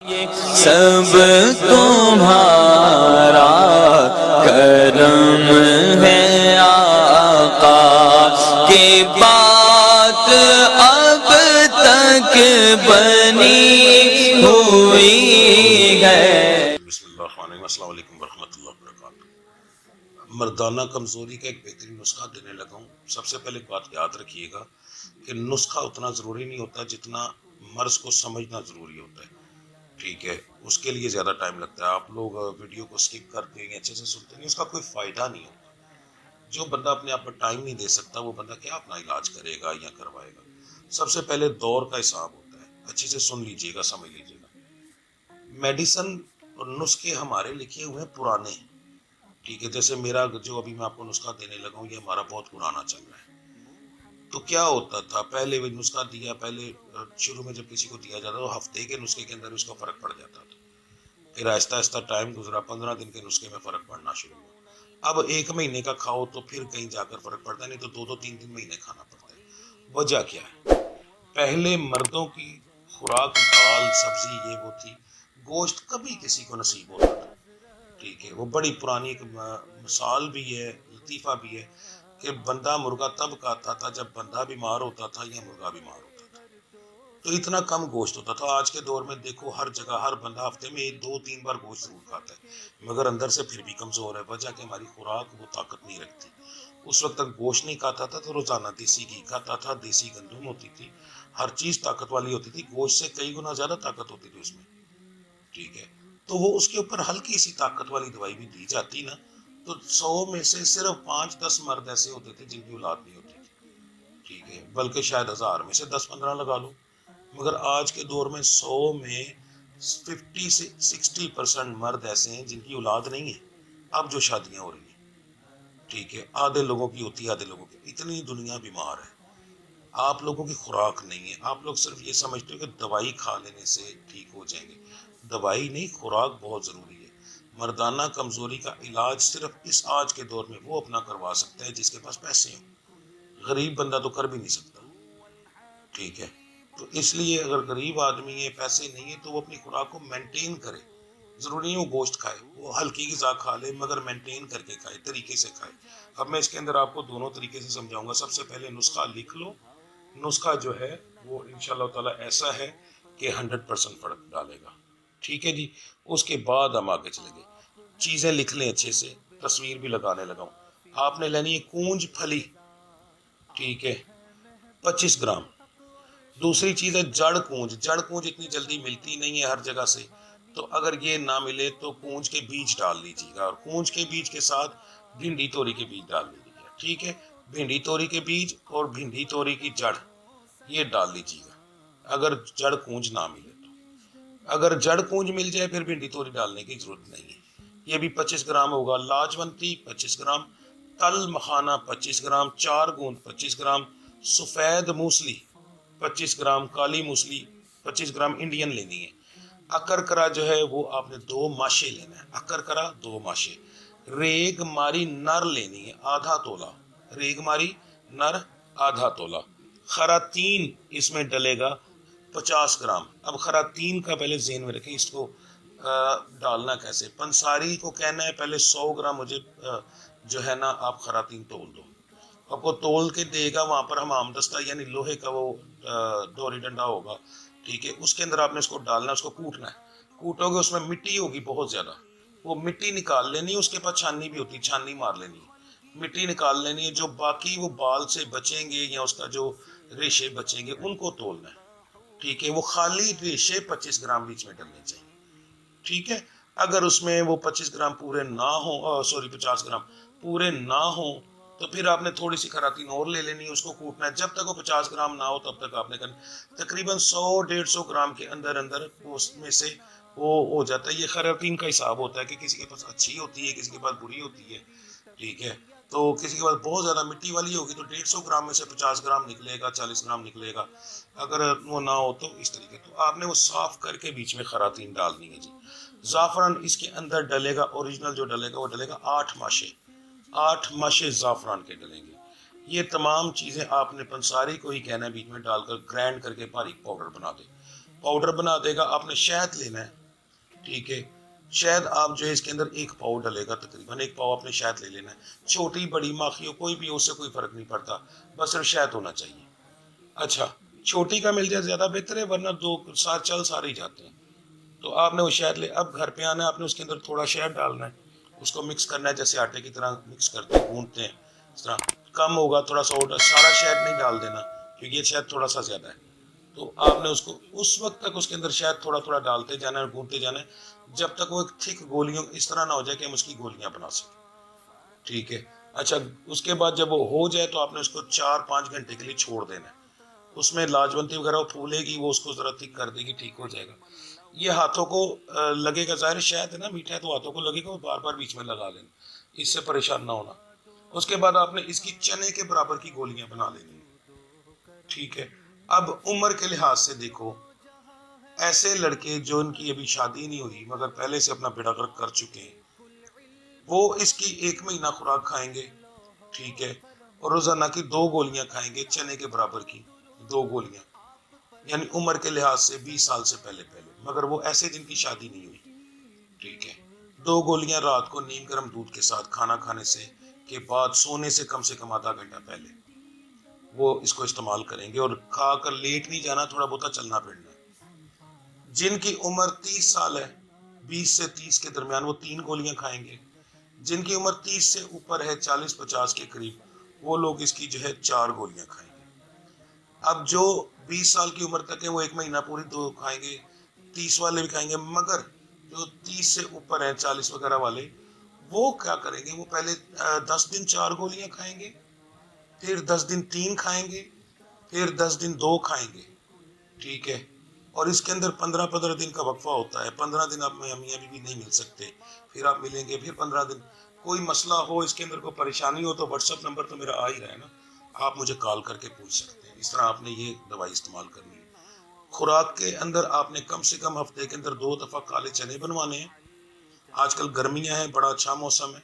سب تمہارا کرم ہے آقا کی بات اب تک بنی ہوئی ہے۔ بسم اللہ الرحمن الرحیم۔ السلام علیکم ورحمۃ اللہ وبرکاتہ۔ مردانہ کمزوری کا ایک بہترین نسخہ دینے لگا ہوں۔ سب سے پہلے ایک بات یاد رکھیے گا کہ نسخہ اتنا ضروری نہیں ہوتا جتنا مرض کو سمجھنا ضروری ہوتا ہے، ٹھیک ہے؟ اس کے لیے زیادہ ٹائم لگتا ہے۔ آپ لوگ ویڈیو کو سکپ کرتے ہیں، اچھے سے سنتے نہیں، اس کا کوئی فائدہ نہیں ہوتا۔ جو بندہ اپنے آپ پر ٹائم نہیں دے سکتا وہ بندہ کیا اپنا علاج کرے گا یا کروائے گا؟ سب سے پہلے دور کا حساب ہوتا ہے، اچھے سے سن لیجیے گا، سمجھ لیجیے گا۔ میڈیسن اور نسخے ہمارے لکھے ہوئے ہیں پرانے، ٹھیک ہے؟ جیسے میرا جو ابھی میں آپ کو نسخہ دینے لگا ہوں، یہ ہمارا بہت پرانا چل رہا ہے۔ تو کیا ہوتا تھا پہلے وہ نسخہ دیا، پہلے شروع میں جب کسی کو دیا جاتا تو ہفتے کے نسخے کے اندر اس کا فرق پڑ جاتا تھا، پھر آہستہ آہستہ ٹائم گزرا، 15 دن کے نسخے میں فرق پڑنا شروع ہوا۔ اب 1 مہینے کا کھاؤ تو پھر کہیں جا کر فرق پڑتا ہے، نہیں تو 2-3 مہینے کھانا پڑتا ہے۔ وجہ کیا ہے؟ پہلے مردوں کی خوراک دال سبزی یہ وہ تھی، گوشت کبھی کسی کو نصیب ہوتا تھا، ٹھیک ہے؟ وہ بڑی پرانی ایک مثال بھی ہے، لطیفہ بھی ہے کہ بندہ مرغا تب کھاتا تھا جب بندہ بیمار ہوتا تھا یا مرغا بیمار ہوتا تھا، تو اتنا کم گوشت ہوتا تھا۔ آج کے دور میں دیکھو ہر جگہ ہر بندہ ہفتے میں 2-3 بار گوشت ضرور کھاتا ہے، مگر اندر سے پھر بھی کمزور ہے۔ وجہ کہ ہماری خوراک وہ طاقت نہیں رکھتی۔ اس وقت تک گوشت نہیں کھاتا تھا تو روزانہ دیسی گھی کھاتا تھا، دیسی گندم ہوتی تھی، ہر چیز طاقت والی ہوتی تھی، گوشت سے کئی گنا زیادہ طاقت ہوتی تھی اس میں، ٹھیک ہے؟ تو وہ اس کے اوپر ہلکی سی طاقت والی دوائی بھی دی جاتی نا، تو 100 میں سے صرف 5-10 مرد ایسے ہوتے تھے جن کی اولاد نہیں ہوتی تھی، ٹھیک ہے؟ بلکہ شاید 1000 میں سے 10-15 لگا لو۔ مگر آج کے دور میں 100 میں 50-60% مرد ایسے ہیں جن کی اولاد نہیں ہے، اب جو شادیاں ہو رہی ہیں، ٹھیک ہے؟ آدھے لوگوں کی ہوتی ہے، آدھے لوگوں کی۔ اتنی دنیا بیمار ہے، آپ لوگوں کی خوراک نہیں ہے۔ آپ لوگ صرف یہ سمجھتے ہو کہ دوائی کھا لینے سے ٹھیک ہو جائیں گے، دوائی نہیں، خوراک بہت ضروری ہے۔ مردانہ کمزوری کا علاج صرف اس آج کے دور میں وہ اپنا کروا سکتا ہے جس کے پاس پیسے ہوں، غریب بندہ تو کر بھی نہیں سکتا، ٹھیک ہے؟ تو اس لیے اگر غریب آدمی ہے، پیسے نہیں ہے، تو وہ اپنی خوراک کو مینٹین کرے۔ ضروری نہیں وہ گوشت کھائے، وہ ہلکی غذا کھا لے مگر مینٹین کر کے کھائے، طریقے سے کھائے۔ اب میں اس کے اندر آپ کو دونوں طریقے سے سمجھاؤں گا۔ سب سے پہلے نسخہ لکھ لو۔ نسخہ جو ہے وہ انشاءاللہ تعالی ایسا ہے کہ 100% فرق ڈالے گا، ٹھیک ہے جی؟ اس کے بعد ہم آگے چلیں گے۔ چیزیں لکھ لیں اچھے سے، تصویر بھی لگانے لگا ہوں۔ آپ نے لینی ہے کونج پھلی، ٹھیک ہے؟ 25 گرام۔ دوسری چیز ہے جڑ کونج۔ جڑ کونج اتنی جلدی ملتی نہیں ہے ہر جگہ سے، تو اگر یہ نہ ملے تو کونج کے بیج ڈال لیجیے گا، اور کونج کے بیج کے ساتھ بھنڈی توری کے بیج ڈال لیجیے گا، ٹھیک ہے؟ بھنڈی توری کے بیج اور بھنڈی توری کی جڑ یہ ڈال لیجیے گا اگر جڑ کونج نہ ملے تو۔ اگر جڑ کونج مل جائے پھر بھنڈی توری ڈالنے کی ضرورت نہیں ہے۔ یہ بھی 25 گرام ہوگا۔ لاجونتی 25 گرام، تل مکھانا 25 گرام، 4 گوند 25 گرام، سفید موسلی 25 گرام، کالی موسلی 25 گرام انڈین لینی ہے۔ اکر کرا جو ہے وہ آپ نے 2 ماشے لینا ہے، اکر کرا 2 ماشے۔ ریگ ماری نر لینی ہے آدھا تولہ، ریگ ماری نر آدھا تولہ۔ خراتین اس میں ڈلے گا 50 گرام۔ اب خراتین کا پہلے ذہن میں رکھیں، اس کو ڈالنا کیسے؟ پنساری کو کہنا ہے پہلے 100 گرام مجھے جو ہے نا آپ خراتین تول دو۔ آپ کو تول کے دے گا، وہاں پر حمام دستہ یعنی لوہے کا وہ ڈوری ڈنڈا ہوگا، ٹھیک ہے؟ اس کے اندر آپ نے اس کو ڈالنا، اس کو کوٹنا ہے۔ کوٹو گے اس میں مٹی ہوگی بہت زیادہ، وہ مٹی نکال لینی ہے۔ اس کے پاس چھاننی بھی ہوتی ہے، چھاننی مار لینی ہے، مٹی نکال لینی ہے۔ جو باقی وہ بال سے بچیں گے یا اس کا جو ریشے بچیں گے ان کو تولنا ہے، ٹھیک ہے؟ وہ خالی ریشے 25 گرام بیچ میں ڈلنے چاہیے، ٹھیک ہے؟ اگر اس میں وہ 25 گرام پورے نہ ہوں، 50 گرام پورے نہ ہوں، تو پھر آپ نے تھوڑی سی خراتین اور لے لینی ہے، اس کو کوٹنا ہے۔ جب تک وہ 50 گرام نہ ہو تب تک آپ نے کرنا، تقریباً 100-150 گرام کے اندر اس میں سے وہ ہو جاتا ہے۔ یہ خراتین کا حساب ہوتا ہے کہ کسی کے پاس اچھی ہوتی ہے، کسی کے پاس بری ہوتی ہے، ٹھیک ہے؟ تو کسی کے پاس بہت زیادہ مٹی والی ہوگی تو 150 گرام میں سے 50 گرام نکلے گا، 40 گرام نکلے گا۔ اگر وہ نہ ہو تو اس طریقے، تو آپ نے وہ صاف کر کے بیچ میں خراتین ڈالنی ہے جی۔ زعفران اس کے اندر ڈلے گا، اوریجنل جو ڈلے گا وہ ڈلے گا 8 ماشے، 8 ماشے زعفران کے ڈلیں گے۔ یہ تمام چیزیں آپ نے پنساری کو ہی کہنا ہے بیچ میں ڈال کر گرائنڈ کر کے باریک پاؤڈر بنا دے۔ پاؤڈر بنا دے گا. آپ نے شہد لینا ہے, ٹھیک ہے, شہد آپ جو ہے اس کے اندر 1 پاؤ ڈلے گا, تقریباً 1 پاؤ آپ نے شہد لے لینا ہے. چھوٹی بڑی ماخی ہو کوئی بھی, اس سے کوئی فرق نہیں پڑتا, بس صرف شہد ہونا چاہیے. اچھا, چھوٹی کا مل جائے زیادہ بہتر ہے, ورنہ 2 چل سارے ہی جاتے ہیں. تو آپ نے وہ شہد لے, اب گھر پہ آنا ہے, آپ نے اس کے اندر تھوڑا شہد ڈالنا ہے, اس کو مکس کرنا ہے جیسے آٹے کی طرح مکس کرتے ہیں, گھونٹتے ہیں اس طرح. کم ہوگا تھوڑا سا, سارا شہد نہیں ڈال دینا کیونکہ یہ شہد تھوڑا سا زیادہ ہے. تو آپ نے اس کو اس وقت تک اس کے اندر شہد تھوڑا تھوڑا ڈالتے جانا ہے, گھونٹتے جانا ہے جب تک وہ ایک تھک گولیوں اس طرح نہ ہو جائے کہ ہم اس کی گولیاں بنا سکیں, ٹھیک ہے. اچھا, اس کے بعد جب وہ ہو جائے تو آپ نے اس کو 4-5 گھنٹے کے لیے چھوڑ دینا ہے. اس میں لاجونتی وغیرہ وہ پھولے گی, وہ اس کو ذرا تھک کر دے گی, ٹھیک ہو جائے گا. یہ ہاتھوں کو لگے گا, ظاہر شہد ہے نا, میٹھا ہے تو ہاتھوں کو لگے گا, وہ بار بار بیچ میں لگا لینا, اس سے پریشان نہ ہونا. اس کے بعد آپ نے اس کی چنے کے برابر کی گولیاں بنا لینی, ٹھیک ہے. اب عمر کے لحاظ سے دیکھو, ایسے لڑکے جو ان کی ابھی شادی نہیں ہوئی مگر پہلے سے اپنا بیڑا گرک کر چکے ہیں, وہ اس کی 1 مہینہ خوراک کھائیں گے, ٹھیک ہے, اور روزانہ کی 2 گولیاں کھائیں گے, چنے کے برابر کی 2 گولیاں, یعنی عمر کے لحاظ سے 20 سال سے پہلے, مگر وہ ایسے جن کی شادی نہیں ہوئی, ٹھیک ہے. 2 گولیاں رات کو نیم گرم دودھ کے ساتھ کھانا کھانے سے کے بعد سونے سے کم آدھا گھنٹہ پہلے وہ اس کو استعمال کریں گے, اور کھا کر لیٹ نہیں جانا, تھوڑا بہت چلنا پھرنا ہے. جن کی عمر 30 سال ہے, 20 سے 30 کے درمیان, وہ 3 گولیاں کھائیں گے. جن کی عمر 30 سے اوپر ہے, 40-50 کے قریب, وہ لوگ اس کی جو ہے 4 گولیاں کھائیں گے. اب جو 20 سال کی عمر تک ہے وہ 1 مہینہ پوری 2 کھائیں گے, 30 والے بھی کھائیں گے, مگر جو 30 سے اوپر ہیں, 40 وغیرہ والے, وہ کیا کریں گے, وہ پہلے 10 دن 4 گولیاں کھائیں گے, پھر 10 دن 3 کھائیں گے, پھر 10 دن 2 کھائیں گے, ٹھیک ہے. اور اس کے اندر 15 دن کا وقفہ ہوتا ہے. 15 دن آپ میاں بیوی نہیں مل سکتے, پھر آپ ملیں گے, پھر 15 دن. کوئی مسئلہ ہو, اس کے اندر کوئی پریشانی ہو تو واٹس ایپ نمبر تو میرا آ ہی رہا ہے نا, آپ مجھے کال کر کے پوچھ سکتے ہیں. اس طرح آپ نے یہ دوائی استعمال کرنی ہے. خوراک کے اندر آپ نے کم سے کم ہفتے کے اندر 2 دفعہ کالے چنے بنوانے ہیں. آج کل گرمیاں ہیں, بڑا اچھا موسم ہے,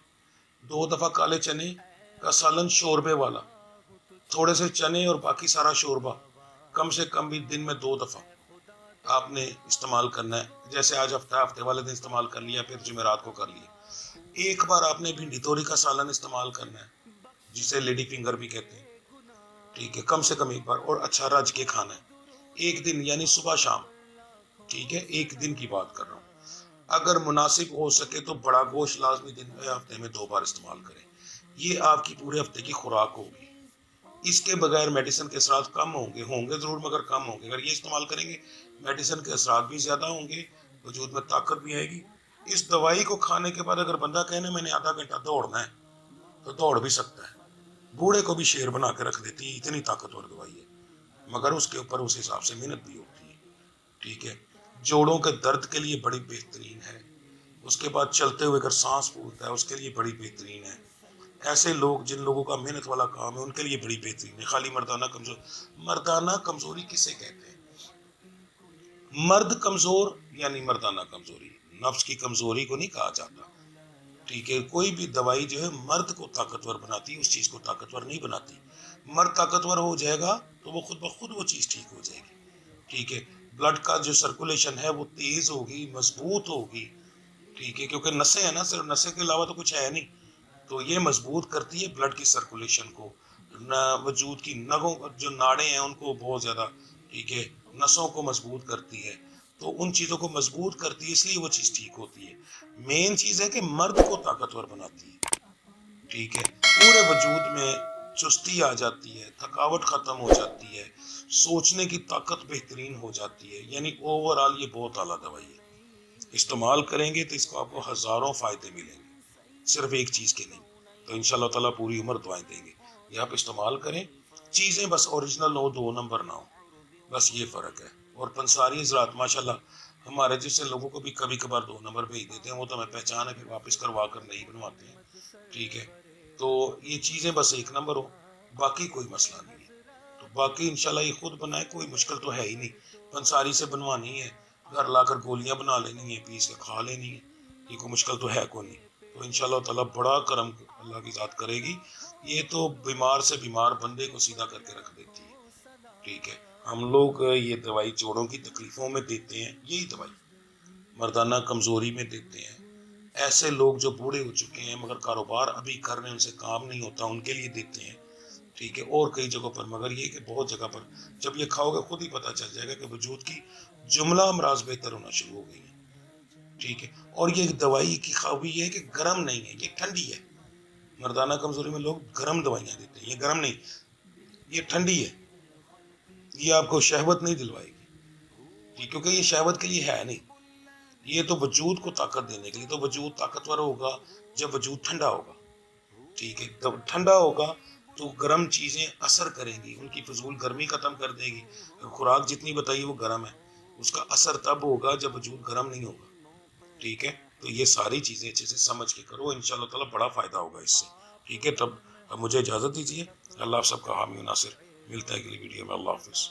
2 دفعہ کالے چنے کا سالن شوربے والا, تھوڑے سے چنے اور باقی سارا شوربہ, کم سے کم بھی دن میں 2 دفعہ آپ نے استعمال کرنا ہے. جیسے آج ہفتے والے دن استعمال کر لیا, پھر جمعرات کو کر لیا. ایک بار آپ نے بھنڈی توری کا سالن استعمال کرنا ہے, جسے لیڈی فنگر بھی کہتے ہیں, ٹھیک ہے, کم سے کم ایک بار, اور اچھا رج کے کھانا ہے 1 دن, یعنی صبح شام, ٹھیک ہے, 1 دن کی بات کر رہا ہوں. اگر مناسب ہو سکے تو بڑا گوشت لازمی دن میں ہفتے میں 2 بار استعمال کریں. یہ آپ کی پورے ہفتے کی خوراک ہوگی. اس کے بغیر میڈیسن کے اثرات کم ہوں گے ضرور, مگر کم ہوں گے. اگر یہ استعمال کریں گے میڈیسن کے اثرات بھی زیادہ ہوں گے, وجود میں طاقت بھی آئے گی. اس دوائی کو کھانے کے بعد اگر بندہ کہنے میں نے آدھا گھنٹہ دوڑنا ہے تو دوڑ بھی سکتا ہے. بوڑھے کو بھی شیر بنا کے رکھ دیتی ہے, اتنی طاقتور دوائی ہے, مگر اس کے اوپر اس حساب سے محنت بھی ہوتی ہے, ٹھیک ہے. جوڑوں کے درد کے لیے بڑی بہترین ہے. اس کے بعد چلتے ہوئے اگر سانس پھولتا ہے اس کے لیے بڑی بہترین ہے. ایسے لوگ جن لوگوں کا محنت والا کام ہے ان کے لیے بڑی بہترین ہے. خالی مردانہ کمزوری کسے کہتے ہیں؟ مرد کمزور یعنی مردانہ کمزوری, نفس کی کمزوری کو نہیں کہا جاتا, ٹھیک ہے. کوئی بھی دوائی جو ہے مرد کو طاقتور بناتی, اس چیز کو طاقتور نہیں بناتی. مرد طاقتور ہو جائے گا تو وہ خود بخود وہ چیز ٹھیک ہو جائے گی, ٹھیک ہے. بلڈ کا جو سرکولیشن ہے وہ تیز ہوگی, مضبوط ہوگی, ٹھیک ہے, کیونکہ نسیں ہیں نا, صرف نسیں کے علاوہ تو کچھ ہے نہیں, تو یہ مضبوط کرتی ہے بلڈ کی سرکولیشن کو. وجود کی نگوں جو ناڑیں ہیں ان کو بہت زیادہ, ٹھیک ہے, نسوں کو مضبوط کرتی ہے, تو ان چیزوں کو مضبوط کرتی ہے, اس لیے وہ چیز ٹھیک ہوتی ہے. مین چیز ہے کہ مرد کو طاقتور بناتی ہے, ٹھیک ہے. پورے وجود میں چستی آ جاتی ہے, تھکاوٹ ختم ہو جاتی ہے, سوچنے کی طاقت بہترین ہو جاتی ہے. یعنی اوور آل یہ بہت اعلیٰ دوائی ہے. استعمال کریں گے تو اس کو آپ کو ہزاروں فائدے ملیں گے, صرف ایک چیز کے نہیں. تو انشاءاللہ تعالیٰ پوری عمر دعائیں دیں گے. یہ آپ استعمال کریں, چیزیں بس اوریجنل ہو, 2 نمبر نہ ہو, بس یہ فرق ہے. اور پنساری حضرات ماشاءاللہ ہمارے جیسے لوگوں کو بھی کبھی کبھار 2 نمبر بھیج دیتے ہیں, وہ تو ہمیں پہچان ہے, پھر واپس کروا کر نہیں بنواتے ہیں, ٹھیک ہے. تو یہ چیزیں بس 1 نمبر ہو, باقی کوئی مسئلہ نہیں ہے. تو باقی انشاءاللہ یہ خود بنائے, کوئی مشکل تو ہے ہی نہیں. پنساری سے بنوانی ہے, گھر لا کر گولیاں بنا لینی ہے, پیس کے کھا لینی ہے, یہ کوئی مشکل تو ہے کوئی نہیں. تو انشاءاللہ تعالیٰ بڑا کرم اللہ کی ذات کرے گی. یہ تو بیمار سے بیمار بندے کو سیدھا کر کے رکھ دیتی ہے, ٹھیک ہے. ہم لوگ یہ دوائی جوڑوں کی تکلیفوں میں دیتے ہیں، یہی دوائی مردانہ کمزوری میں دیتے ہیں. ایسے لوگ جو بوڑھے ہو چکے ہیں مگر کاروبار ابھی کر رہے ہیں، ان سے کام نہیں ہوتا، ان کے لیے دیتے ہیں. ٹھیک ہے، اور کئی جگہوں پر، مگر یہ کہ بہت جگہ پر جب یہ کھاؤ گے خود ہی پتہ چل جائے گا کہ وجود کی جملہ امراض بہتر ہونا شروع ہو گئی ہیں. ٹھیک ہے، اور یہ دوائی کی خوبی یہ ہے کہ گرم نہیں ہے، یہ ٹھنڈی ہے. مردانہ کمزوری میں لوگ گرم دوائیاں دیتے ہیں، یہ گرم نہیں، یہ ٹھنڈی ہے. یہ آپ کو شہوت نہیں دلوائے گی، کیونکہ یہ شہوت کے لیے ہے نہیں، یہ تو وجود کو طاقت دینے کے لیے. تو وجود طاقتور ہوگا جب وجود ٹھنڈا ہوگا. ٹھیک ہے، جب ٹھنڈا ہوگا تو گرم چیزیں اثر کریں گی، ان کی فضول گرمی ختم کر دے گی. خوراک جتنی بتائیے وہ گرم ہے، اس کا اثر تب ہوگا جب وجود گرم نہیں ہوگا. ٹھیک ہے، تو یہ ساری چیزیں اچھے سے سمجھ کے کرو، انشاءاللہ تعالی بڑا فائدہ ہوگا اس سے. ٹھیک ہے، تب مجھے اجازت دیجیے. اللہ آپ سب کا حامی و ناصر. ملتا ہے اگلی ویڈیو میں. اللہ حافظ.